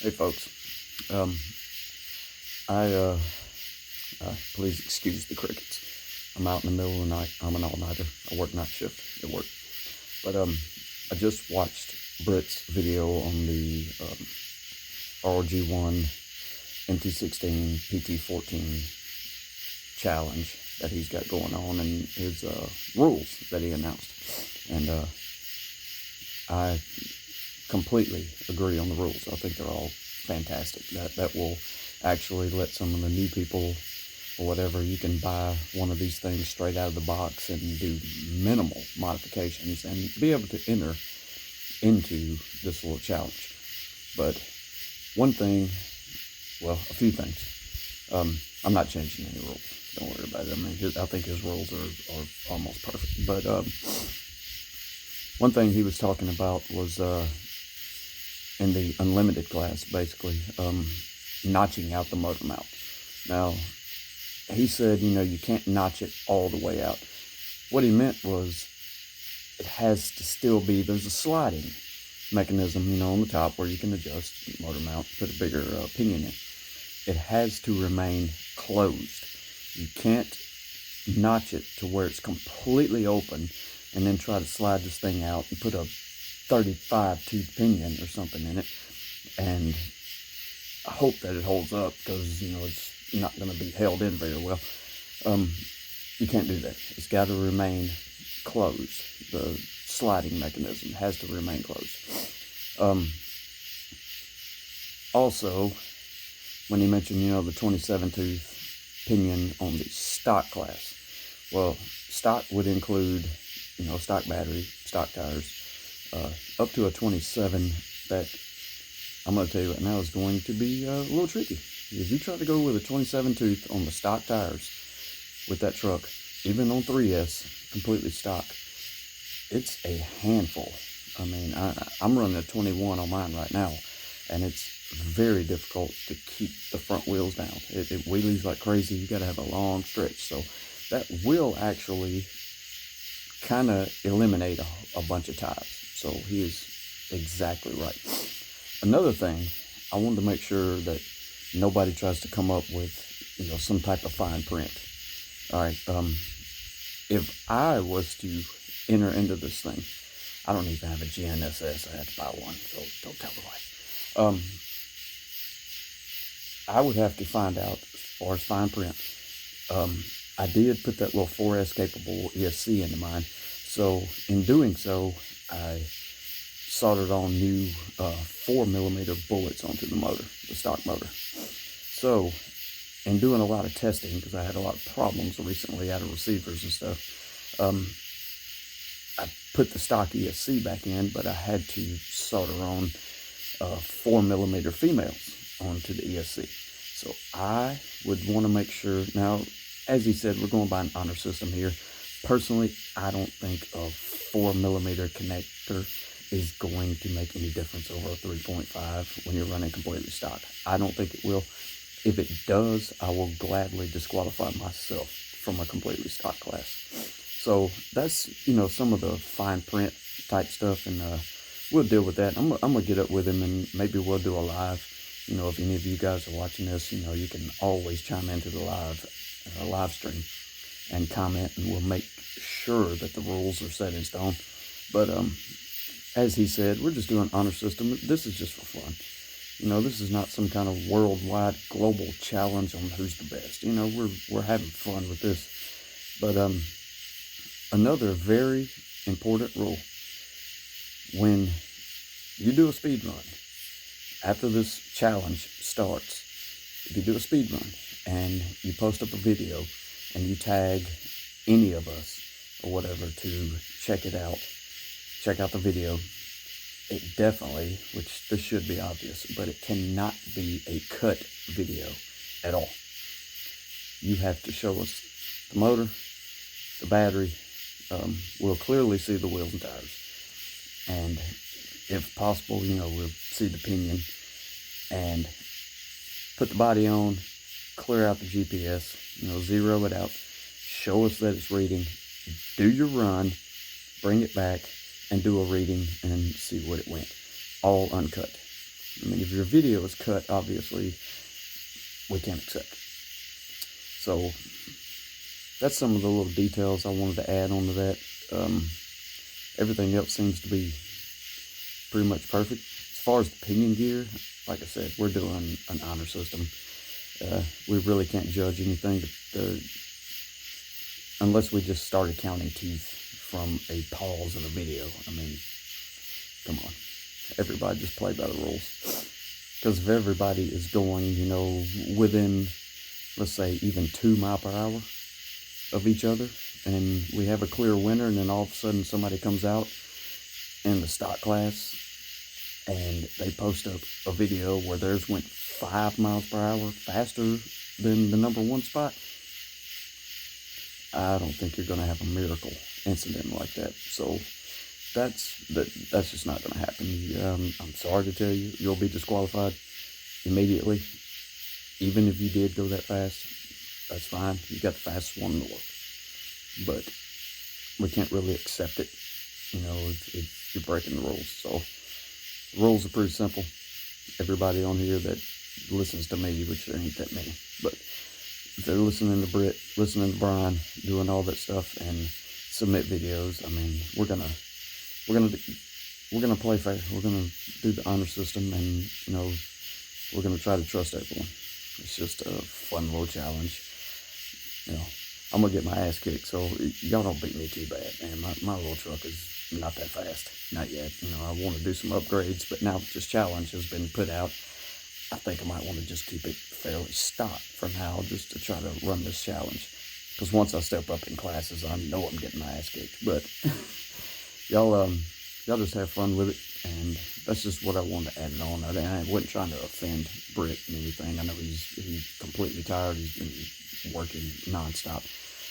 Hey folks, um, I please excuse the crickets. I'm out in the middle of the night. I'm an all-nighter. I work night shift at work. But I just watched Britt's video on the Rog1 MT16 PT14 challenge that he's got going on, and his rules that he announced. And I completely agree on the rules. I think they're all fantastic. That will actually let some of the new people or whatever, you can buy one of these things straight out of the box and do minimal modifications and be able to enter into this little challenge. But one thing, well, a few things. I'm not changing any rules. Don't worry about it. I mean, I think his rules are almost perfect. But one thing he was talking about was in the unlimited class, basically, notching out the motor mount. Now, he said, you can't notch it all the way out. What he meant was it has to still be, there's a sliding mechanism, on the top where you can adjust motor mount, put a bigger pinion in. It has to remain closed. You can't notch it to where it's completely open and then try to slide this thing out and put a 35 tooth pinion or something in it, and I hope that it holds up, because it's not going to be held in very well. You can't do that. It's got to remain closed. The sliding mechanism has to remain closed. Also, when he mentioned the 27 tooth pinion on the stock class, well, stock would include stock battery, stock tires, up to a 27. That, I'm going to tell you right now, is going to be a little tricky. If you try to go with a 27 tooth on the stock tires with that truck, even on 3S, completely stock, it's a handful. I mean, I'm running a 21 on mine right now, and it's very difficult to keep the front wheels down. It wheelies like crazy. You got to have a long stretch. So that will actually kind of eliminate a bunch of ties. So he is exactly right. Another thing, I wanted to make sure that nobody tries to come up with, some type of fine print. All right. If I was to enter into this thing, I don't even have a GNSS. I had to buy one, so don't tell the wife. I would have to find out, as far as fine print. I did put that little 4S capable ESC into mine. So in doing so, I soldered on new 4mm bullets onto the motor, the stock motor. So in doing a lot of testing, because I had a lot of problems recently out of receivers and stuff, I put the stock ESC back in, but I had to solder on 4mm females onto the ESC. So I would want to make sure. Now, as he said, we're going by an honor system here. Personally, I don't think a 4mm connector is going to make any difference over a 3.5 when you're running completely stock. I don't think it will. If it does, I will gladly disqualify myself from a completely stock class. So that's, some of the fine print type stuff, and we'll deal with that. I'm going to get up with him, and maybe we'll do a live. If any of you guys are watching this, you can always chime into the live stream and comment, and we'll make sure that the rules are set in stone. But as he said, we're just doing honor system. This is just for fun. This is not some kind of worldwide global challenge on who's the best. We're having fun with this. But another very important rule: when you do a speed run, after this challenge starts, if you do a speed run and you post up a video and you tag any of us or whatever to check it out, check out the video, it definitely, which this should be obvious, but it cannot be a cut video at all. You have to show us the motor, the battery. We'll clearly see the wheels and tires, and if possible, we'll see the pinion, and put the body on, clear out the GPS, zero it out, show us that it's reading, do your run, bring it back, and do a reading and see what it went. All uncut. I mean, if your video is cut, obviously, we can't accept it. So that's some of the little details I wanted to add onto that. Everything else seems to be pretty much perfect. As far as the pinion gear, like I said, we're doing an honor system. We really can't judge anything unless we just started counting teeth from a pause in a video. I mean, come on. Everybody just play by the rules. Because if everybody is going, you know, within, let's say, even 2 miles per hour of each other, and we have a clear winner, and then all of a sudden somebody comes out in the stock class and they post up a video where theirs went 5 miles per hour faster than the number 1 spot, I don't think you're going to have a miracle incident like that. So that's just not going to happen. I'm sorry to tell you, you'll be disqualified immediately. Even if you did go that fast, that's fine. You got the fastest one in the world. But we can't really accept it. You know, if you're breaking the rules. So the rules are pretty simple. Everybody on here that listens to me, which there ain't that many, but if they're listening to Britt, listening to Brian, doing all that stuff and submit videos, I mean, we're gonna play fair. We're gonna do the honor system, and you know, we're gonna try to trust everyone. It's just a fun little challenge. You know, I'm gonna get my ass kicked, so y'all don't beat me too bad, man. My little truck is not that fast, not yet. You know, I want to do some upgrades, but now that this challenge has been put out, I think I might want to just keep it fairly stock for now, just to try to run this challenge. Because once I step up in classes, I know I'm getting my ass kicked. But y'all just have fun with it, and that's just what I wanted to add it on. I wasn't trying to offend Britt and anything. I know he's completely tired. He's been working nonstop.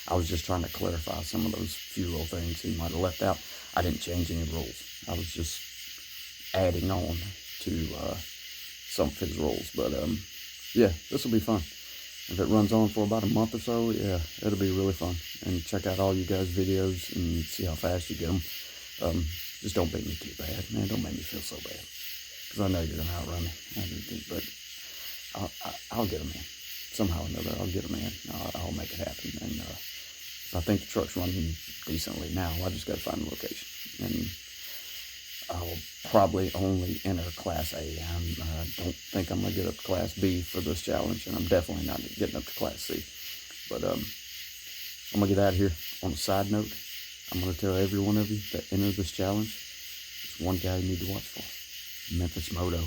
I was just trying to clarify some of those few little things he might have left out. I didn't change any rules. I was just adding on to some of his rules. But yeah, this will be fun. If it runs on for about a month or so, yeah, it'll be really fun. And check out all you guys' videos and see how fast you get them. Just don't beat me too bad, man. Don't make me feel so bad. Because I know you're going to outrun me. But I'll get them in. Somehow or another, I'll get them in. I'll make it happen. And I think the truck's running decently now. I just got to find the location. And I'll probably only enter Class A. I don't think I'm going to get up to Class B for this challenge, and I'm definitely not getting up to Class C. But I'm going to get out of here. On a side note, I'm going to tell every one of you that enter this challenge, there's one guy you need to watch for. Memphis Moto.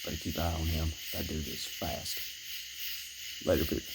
Better keep an eye on him. That dude is fast. Later, people.